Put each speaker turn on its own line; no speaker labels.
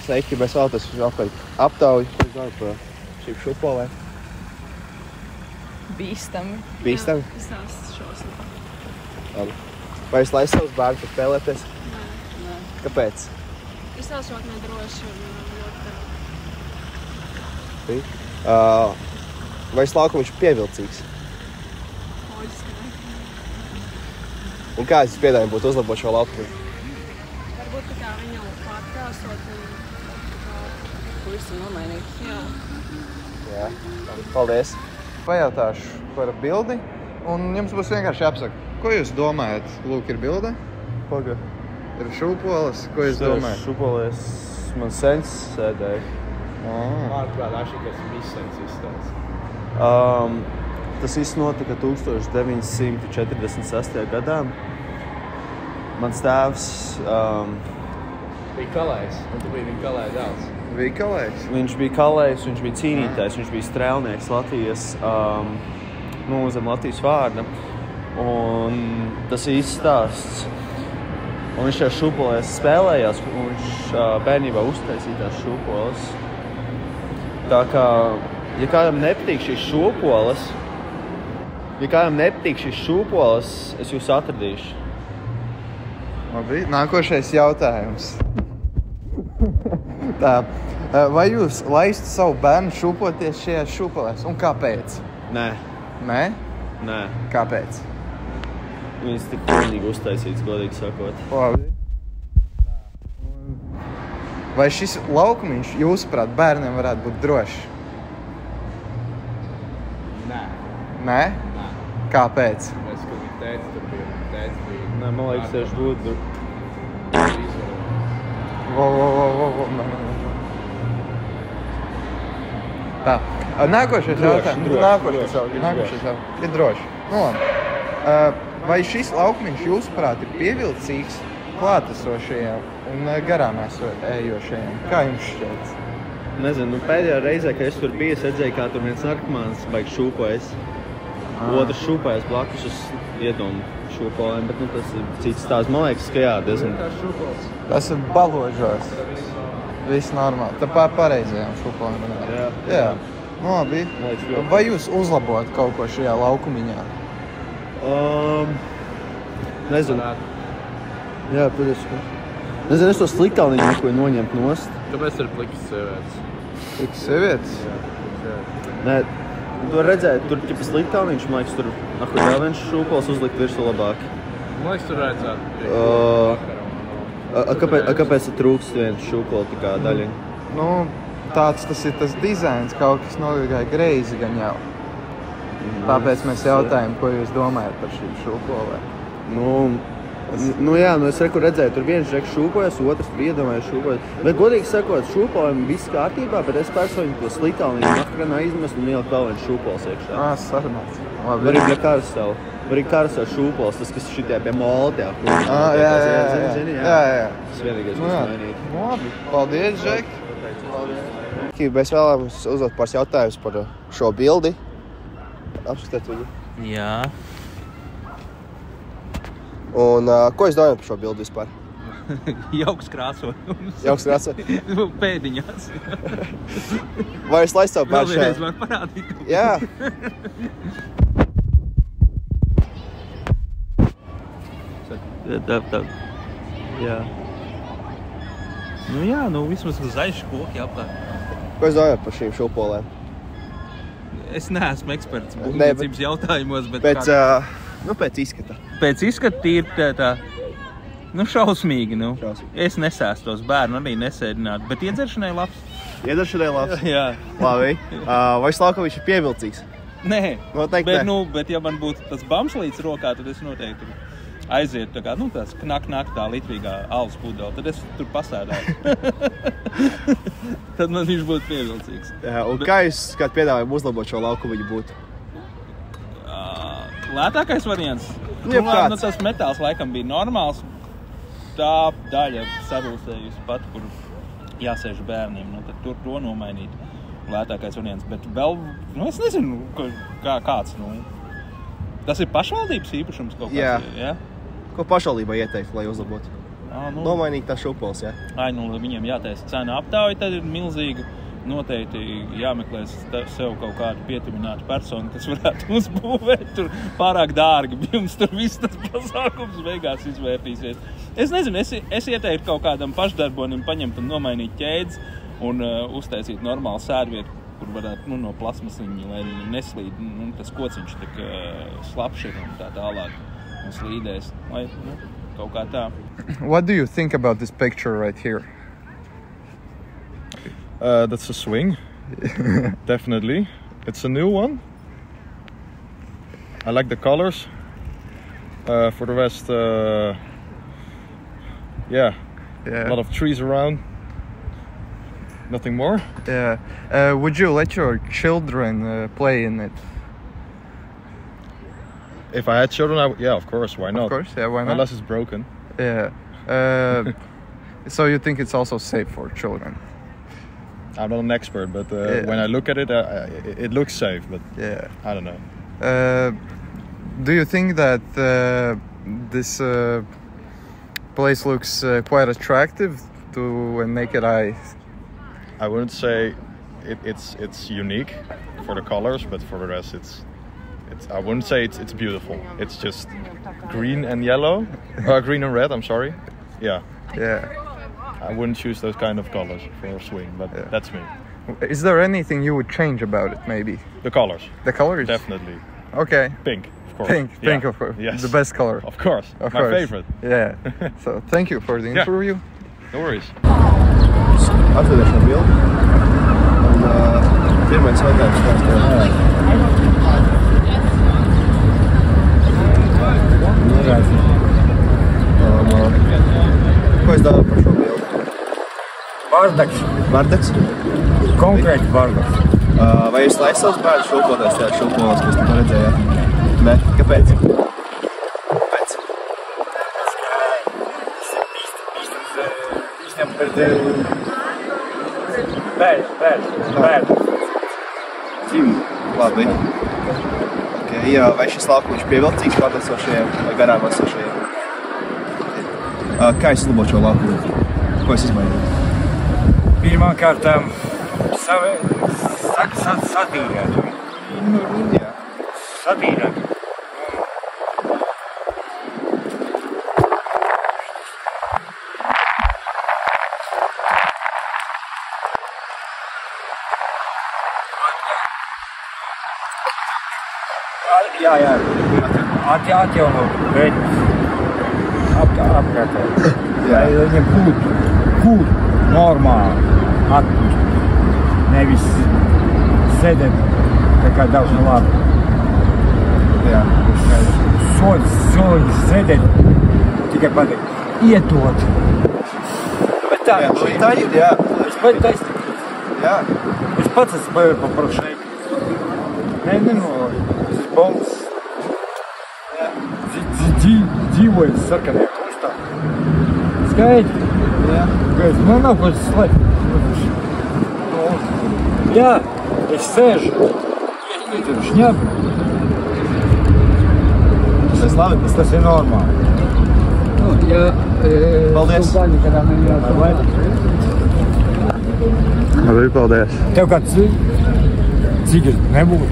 Sveiki, mēs vēlamies aptauju, ko es domāju par šīm šūpolēm.
Bīstami.
Bīstami?
Jā, es tās šausmīgi.
Labi. Vai es laisu savus bērnus pat spēlēties?
Nē.
Kāpēc?
Es tās ļoti nedroši un ļoti...
Vai es laukumu viņš pievilcīgs?
Loģiski, ne?
Un kā es piedāvāju būtu uzlabot šo laukumu?
Varbūt tā kā viņu pārkrāsot un visu nomainīt. Jā.
Jā. Paldies.
Pajautāšu par bildi, un jums būs vienkārši jāapsaka, ko jūs domājat? Lūk, ir bilde.
Paga.
Ir šūpoles. Ko jūs domājat?
Šūpolēs man sens sēdēja.
Ārprāt, atšķirīgais viss sens izstāsts.
Tas viss notika 1946. gadā. Mans tēvs
Bija kalējs, un tu biji viņa kalēja dēls.
Bija kalējs.
viņš bija kalējs, viņš bija cīnītājs, viņš bija strēlnieks Latvijas, zem Latvijas vārda. Un tas īsts stāsts. Un viņš šajās šūpolēs spēlējās, un viņš bērnībā uztaisīja tās šūpoles. Tā kā, ja kādam nepatīk šīs šūpoles, es jūs atradīšu.
Labi, nākošais jautājums. Tā, vai jūs laistu savu bērnu šūpoties šajās šūpolēs? Un kāpēc?
Nē.
Nē?
Nē.
Kāpēc?
Viņas tik vienīgi uztaisīts, godīgi sakot.
Labi. Vai šis laukumiņš, jūsuprāt, bērniem varētu būt drošs?
Nē.
Nē?
Nē.
Kāpēc?
Mēs, kad viņa tēti tur bija,
Nē, man liekas, tieši būtu.
Tā. Nākošais jautājums. Ir droši. Nu, labi. Vai šis laukumiņš, jūsuprāt, ir pievilcīgs klātesošajiem un garām ejošajiem? Kā jums šķiet?
Nezinu, pēdējā reizē, kad es tur biju, es redzēju, kā tur viens narkomāns baigi šūpojas. Otrs šūpojas blakus uz iedomu šūpolēm, bet tas ir cits stāsts. Man liekas, ka jā, diezgan.
Tas ir baložos. Viss normāli. Tā pareizajām šūpolēm. Jā. Nu, labi. Vai jūs uzlabot kaut ko šajā laukumiņā?
Nezinu. Jā, protams. Nezinu, es to sliktālniņu neko noņemt nost.
Kāpēc ir plikas sievietes?
Plikas sievietes?
Nē, tu redzēji, tur ķipa sliktālniņš, man liekas, tur vēl viens šūpols uzlikt virsū labāk.
Man liekas, tur redzētu.
Kāpēc trūkst viens šūpola tā kā daļa?
Nu, tas ir tas dizains, kaut kas nogāja greizi gan jau. Tāpēc mēs jautājam, ko jūs domājat par šīm šūpolēm.
Es redzēju, tur viens šūpojas, otrs bija iedomājies šūpojas. Bet, godīgi sakot, šūpolēm viss kārtībā, bet es personīgi to sliktālniņu makranā izmestu un ieliku vēl viens šūpols iekšā.
Sarunāts.
Var arī karstēl šūpols, tas, kas šitie pie moltjā.
Jā.
Tas vienīgais būs mainīt.
Labi, paldies, Žek.
Mēs vēlamies uzdot pāris jautājumus par šo bildi. Apskatāt viņu.
Jā.
Un ko es domāju par šo bildi vispār?
Jauks krāsojums.
Jauks krāsojums?
Pēdiņās.
Vai es laistu savu bērnu šajā?
Vēl vienreiz var parādīt.
Jā.
Tā. Jā. Vismaz zaļš koki apkārt.
Ko es domāju par šīm šūpolēm?
Es neesmu eksperts būvniecības jautājumos, bet
pēc izskata.
Pēc izskata ir tā šausmīgi, Es nesēstos, bērnu arī nesēdinātu, bet iedzeršanai labs.
Iedzeršanai labs?
Jā.
Labi. Vai šis laukumiņš ir pievilcīgs?
Nē.
Noteikti nē.
Bet ja man būtu tas bamslīts rokā, tad es noteikti aizietu tās knak tā litrīgā alus pudeli, tad es tur pasēdētu. Tad man viņš būtu pievilcīgs.
Jā, un kā jūs piedāvājumu uzlabot šo laukumiņu būtu?
Lētākais variants? Tas metāls laikam bija normāls. Tā daļa sarūsējusi pat, kur jāsēž bērniem. Tad tur to nomainīt. Lētākais variants. Bet vēl, es nezinu, kāds. Tas ir pašvaldības īpašums kaut kāds?
Jā. Ko pašvaldībai ieteikt, lai uzlabotu? Nomainīt tā šupols, jā?
Nu, viņiem jātaisa cena aptauja, tad ir milzīga. Noteikti jāmeklē sev kaut kādu pietuvinātu personu, kas varētu uzbūvēt. Tur pārāk dārgi jums tur viss tas pasākums beigās izvērtīsies. Es nezinu, es ieteiktu kaut kādam pašdarbonim paņemt un nomainīt ķēdes un uztaisīt normālu sēdvietu, kur varētu no plasmasiņa, lai neslīd tas kociņš tik slapš ir un tā tālāk un slīdēs. Lai, kaut kā tā.
What do you think about this picture right here?
That's a swing, definitely. It's a new one. I like the colors. For the rest, a lot of trees around. Nothing more.
Yeah. Would you let your children play in it?
If I had children, of course. Why not?
Of course, yeah. Why not?
Unless it's broken.
Yeah. So you think it's also safe for children?
I'm not an expert, but when I look at it, it looks safe. But I don't know.
Do you think that this place looks quite attractive to a naked eye?
I wouldn't say it's unique for the colors, but for the rest, I wouldn't say it's beautiful. It's just green and yellow, green and red. I'm sorry. Yeah. I wouldn't choose those kind of colors for a swing, but that's me.
Is there anything you would change about it, maybe?
The colors.
The colors?
Definitely.
Okay.
Pink, of course.
Pink, of course.
Yes.
The best color.
Of course. My favorite.
Yeah. So, thank you for the interview.
No worries.
Atvedēšu bildi. Un pirmais jautājums, kāds tev? Ko es domāju par šo bildi?
Bardaks.
Bardaks?
Konkrēti bardaks.
Vai jūs laist savus bērnus šūpoties tajā šūpolās, kas tu paredzējāt? Nē? Kāpēc?
Bērni.
Labi. Okay, vai šis laukuņš pievilcīgs pārdesošajiem vai garām esošajiem? Kā es uzlabot šo laukumu? Ko es izmainīju?
Pirmām kārtām satīrēt.
Jā.
Satīrēt. Jā. Atjaunot veidus. Apkārtēt. Lai viņiem būtu normāli atpūst. Nevis sēdēt tā kā daudz no labi.
Jā.
Soļi sēdēt, tikai pateikt, ietot. Bet tā,
tā ir, jā.
Es pēc taisnīgi.
Jā.
Es pats esmu paprašēju. Nenoroju. Es esmu bols. Dzīvoju sarkanajā krustā. Skaidri.
Jā.
Man nav ko slēgt. Jā, es sēžu. Šņabu.
Tas labi.
Tas ir normāli.
Paldies.
Labi, paldies.
Tev kāds cigaretes nebūtu?